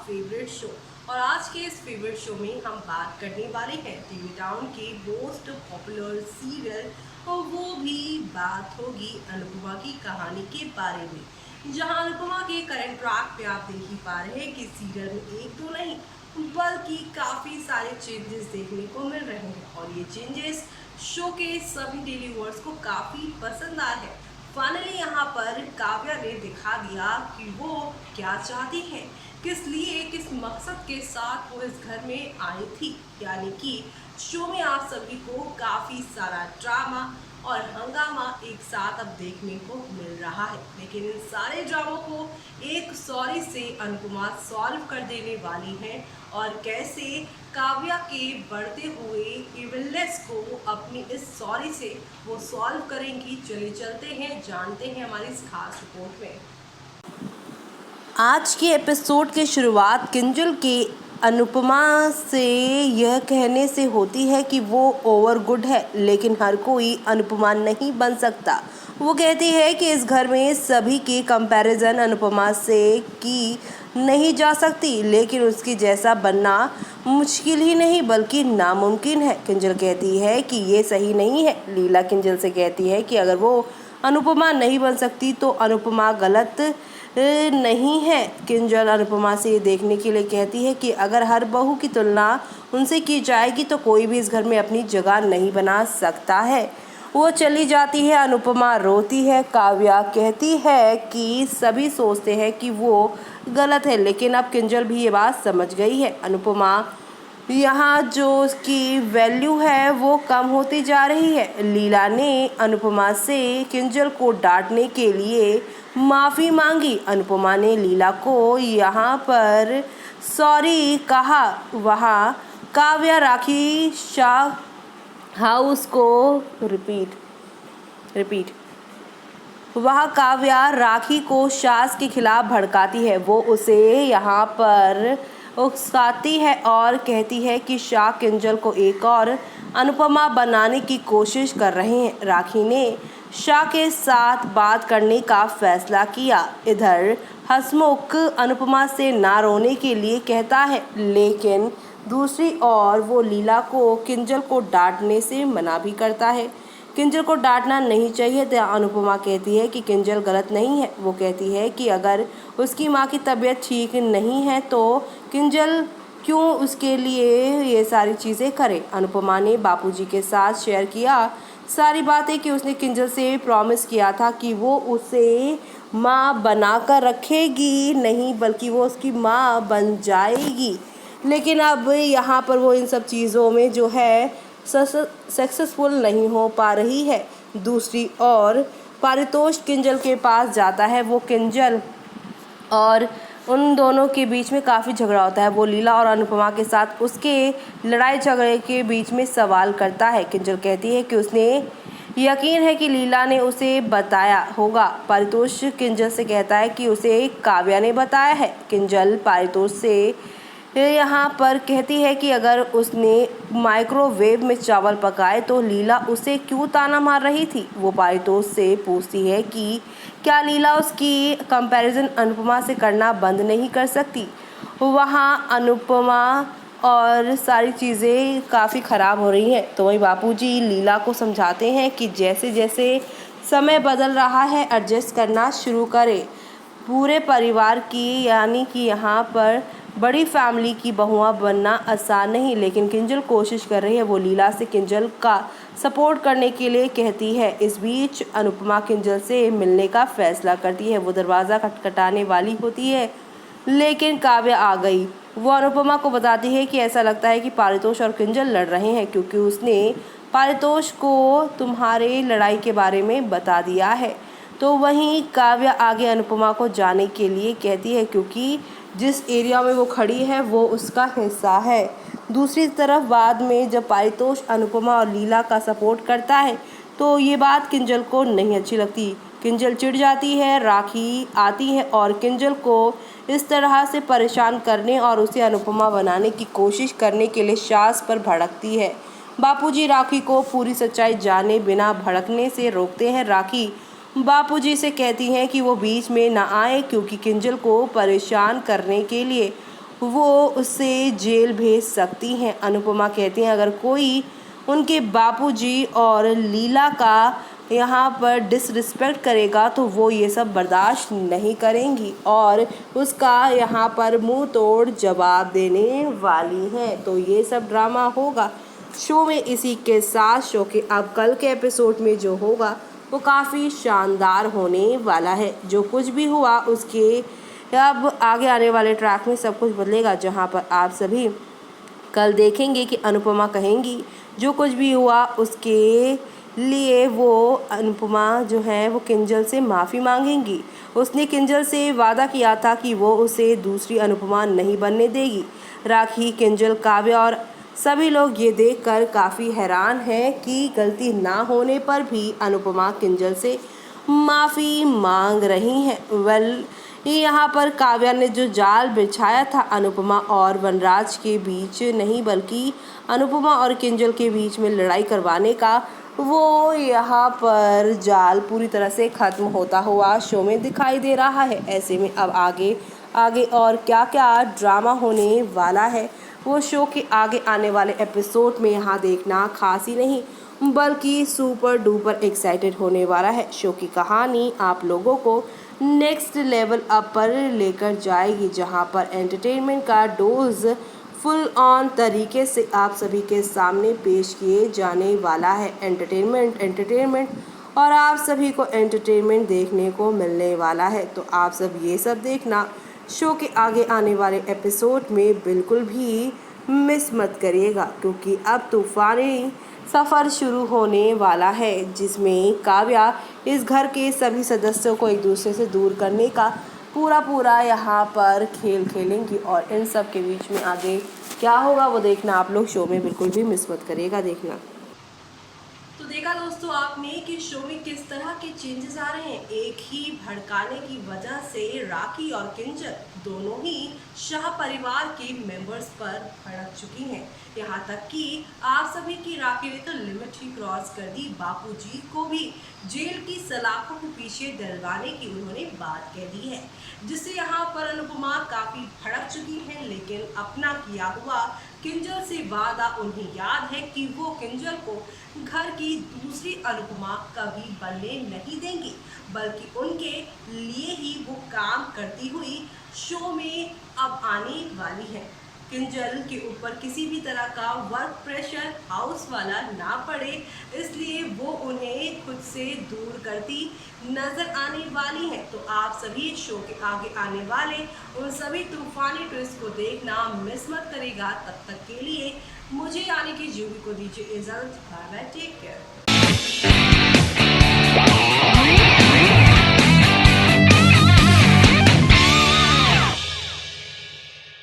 Favourite show. और आज के इस फेवरेट शो में हम बात करने वाले हैं टीवी टाउन के मोस्ट पॉपुलर सीरियल, और वो भी बात होगी अनुपमा की कहानी के बारे में। जहां अनुपमा के करंट ट्रैक पे आप देख ही पा रहे हैं कि सीरियल में एक दो नहीं बल्कि काफ़ी सारे चेंजेस देखने को मिल रहे हैं, और ये चेंजेस शो के सभी डेली व्यूअर्स को काफ़ी पसंद आ रहे हैं। फाइनली यहाँ पर काव्या ने दिखा दिया कि वो क्या चाहती है, किस लिए, किस मकसद के साथ वो इस घर में आई थी। यानी कि शो में आप सभी को काफ़ी सारा ड्रामा और हंगामा एक साथ अब देखने को मिल रहा है, लेकिन इन सारे ड्रामों को एक सॉरी से अनुपमा सॉल्व कर देने वाली है, और कैसे काव्या के बढ़ते हुए इविलनेस को अपनी इस सॉरी से वो सॉल्व करेंगी। चले चलते हैं, जानते हैं हमारी इस खास रिपोर्ट में। आज के एपिसोड की शुरुआत किंजल के अनुपमा से यह कहने से होती है कि वो ओवर गुड है, लेकिन हर कोई अनुपमा नहीं बन सकता। वो कहती है कि इस घर में सभी की कंपैरिजन अनुपमा से की नहीं जा सकती, लेकिन उसकी जैसा बनना मुश्किल ही नहीं बल्कि नामुमकिन है। किंजल कहती है कि ये सही नहीं है। लीला किंजल से कहती है कि अगर वो अनुपमा नहीं बन सकती तो अनुपमा गलत नहीं है। किंजल अनुपमा से ये देखने के लिए कहती है कि अगर हर बहू की तुलना उनसे की जाएगी तो कोई भी इस घर में अपनी जगह नहीं बना सकता है। वो चली जाती है, अनुपमा रोती है। काव्या कहती है कि सभी सोचते हैं कि वो गलत है, लेकिन अब किंजल भी ये बात समझ गई है। अनुपमा यहाँ जो उसकी वैल्यू है वो कम होती जा रही है। लीला ने अनुपमा से किंजल को डांटने के लिए माफ़ी मांगी। अनुपमा ने लीला को यहाँ पर सॉरी कहा। वहाँ काव्या राखी शाह हाउस को रिपीट वह काव्या राखी को सास के खिलाफ भड़काती है। वो उसे यहाँ पर उकसाती है और कहती है कि शाह किंजल को एक और अनुपमा बनाने की कोशिश कर रहे हैं। राखी ने शाह के साथ बात करने का फैसला किया। इधर हसमुख अनुपमा से ना रोने के लिए कहता है, लेकिन दूसरी ओर वो लीला को किंजल को डांटने से मना भी करता है। किंजल को डांटना नहीं चाहिए तो अनुपमा कहती है कि किंजल गलत नहीं है। वो कहती है कि अगर उसकी माँ की तबीयत ठीक नहीं है तो किंजल क्यों उसके लिए ये सारी चीज़ें करे। अनुपमा ने बापूजी के साथ शेयर किया सारी बातें कि उसने किंजल से प्रॉमिस किया था कि वो उसे माँ बनाकर रखेगी, नहीं बल्कि वो उसकी माँ बन जाएगी। लेकिन अब यहाँ पर वो इन सब चीज़ों में जो है सक्सेसफुल नहीं हो पा रही है। दूसरी ओर पारितोष किंजल के पास जाता है। वो किंजल और उन दोनों के बीच में काफ़ी झगड़ा होता है। वो लीला और अनुपमा के साथ उसके लड़ाई झगड़े के बीच में सवाल करता है। किंजल कहती है कि उसने यकीन है कि लीला ने उसे बताया होगा। पारितोष किंजल से कहता है कि उसे काव्या ने बताया है। किंजल पारितोष से यहाँ पर कहती है कि अगर उसने माइक्रोवेव में चावल पकाए तो लीला उसे क्यों ताना मार रही थी। वो पारितोष से पूछती है कि क्या लीला उसकी कंपैरिजन अनुपमा से करना बंद नहीं कर सकती। वहाँ अनुपमा और सारी चीज़ें काफ़ी ख़राब हो रही हैं। तो वही बापूजी लीला को समझाते हैं कि जैसे जैसे समय बदल रहा है एडजस्ट करना शुरू करे। पूरे परिवार की यानी कि यहाँ पर बड़ी फैमिली की बहुआं बनना आसान नहीं, लेकिन किंजल कोशिश कर रही है। वो लीला से किंजल का सपोर्ट करने के लिए कहती है। इस बीच अनुपमा किंजल से मिलने का फैसला करती है। वो दरवाज़ा खटखटाने वाली होती है, लेकिन काव्या आ गई। वो अनुपमा को बताती है कि ऐसा लगता है कि पारितोष और किंजल लड़ रहे हैं, क्योंकि उसने पारितोष को तुम्हारे लड़ाई के बारे में बता दिया है। तो वहीं काव्या आगे अनुपमा को जाने के लिए कहती है, क्योंकि जिस एरिया में वो खड़ी है वो उसका हिस्सा है। दूसरी तरफ बाद में जब पारितोष अनुपमा और लीला का सपोर्ट करता है तो ये बात किंजल को नहीं अच्छी लगती। किंजल चिढ़ जाती है। राखी आती है और किंजल को इस तरह से परेशान करने और उसे अनुपमा बनाने की कोशिश करने के लिए सास पर भड़कती है। बापूजी राखी को पूरी सच्चाई जाने बिना भड़कने से रोकते हैं। राखी बापूजी से कहती हैं कि वो बीच में ना आए, क्योंकि किंजल को परेशान करने के लिए वो उसे जेल भेज सकती हैं। अनुपमा कहती हैं अगर कोई उनके बापूजी और लीला का यहाँ पर डिसरिस्पेक्ट करेगा तो वो ये सब बर्दाश्त नहीं करेंगी और उसका यहाँ पर मुंह तोड़ जवाब देने वाली हैं। तो ये सब ड्रामा होगा शो में। इसी के साथ शो के अब कल के एपिसोड में जो होगा वो काफ़ी शानदार होने वाला है। जो कुछ भी हुआ उसके अब आगे आने वाले ट्रैक में सब कुछ बदलेगा, जहाँ पर आप सभी कल देखेंगे कि अनुपमा कहेंगी जो कुछ भी हुआ उसके लिए वो अनुपमा जो है वो किंजल से माफ़ी मांगेंगी। उसने किंजल से वादा किया था कि वो उसे दूसरी अनुपमा नहीं बनने देगी। राखी, किंजल, काव्या और सभी लोग ये देखकर काफ़ी हैरान हैं कि गलती ना होने पर भी अनुपमा किंजल से माफ़ी मांग रही हैं। यहाँ पर काव्या ने जो जाल बिछाया था अनुपमा और वनराज के बीच नहीं बल्कि अनुपमा और किंजल के बीच में लड़ाई करवाने का, वो यहाँ पर जाल पूरी तरह से ख़त्म होता हुआ शो में दिखाई दे रहा है। ऐसे में अब आगे आगे और क्या क्या ड्रामा होने वाला है वो शो के आगे आने वाले एपिसोड में यहाँ देखना खास ही नहीं बल्कि सुपर डुपर एक्साइटेड होने वाला है। शो की कहानी आप लोगों को नेक्स्ट लेवल अप पर लेकर जाएगी, जहां पर एंटरटेनमेंट का डोज फुल ऑन तरीके से आप सभी के सामने पेश किए जाने वाला है। एंटरटेनमेंट और आप सभी को एंटरटेनमेंट देखने को मिलने वाला है। तो आप सब ये सब देखना शो के आगे आने वाले एपिसोड में बिल्कुल भी मिस मत करिएगा, क्योंकि अब तूफानी सफ़र शुरू होने वाला है जिसमें काव्या इस घर के सभी सदस्यों को एक दूसरे से दूर करने का पूरा यहाँ पर खेल खेलेंगी। और इन सब के बीच में आगे क्या होगा वो देखना आप लोग शो में बिल्कुल भी मिस मत करिएगा देखना। तो देखा दोस्तों आपने कि शो में किस तरह के चेंजेस आ रहे हैं। एक ही भड़काने की वजह से राखी और किंजल दोनों ही शाह परिवार के मेंबर्स पर भड़क चुकी हैं। यहाँ तक कि आप सभी की राखी ने तो लिमिट ही क्रॉस कर दी। बापूजी को भी जेल की सलाखों के पीछे डलवाने की उन्होंने बात कह दी है, जिससे यहाँ पर अनुपमा काफ़ी भड़क चुकी है। लेकिन अपना किया हुआ किंजल से वादा उन्हें याद है कि वो किंजल को घर की दूसरी अनुपमा कभी बनने नहीं देंगी, बल्कि उनके लिए ही वो काम करती हुई शो में अब आने वाली है। किंजल के ऊपर किसी भी तरह का वर्क प्रेशर हाउस वाला ना पड़े, इसलिए वो उन्हें खुद से दूर करती नजर आने वाली है। तो आप सभी शो के आगे आने वाले उन सभी तूफानी ट्विस्ट को देखना मिस मत करेगा। तब तक के लिए मुझे यानी कि जूही को दीजिए इजाजत। Bye bye, take care.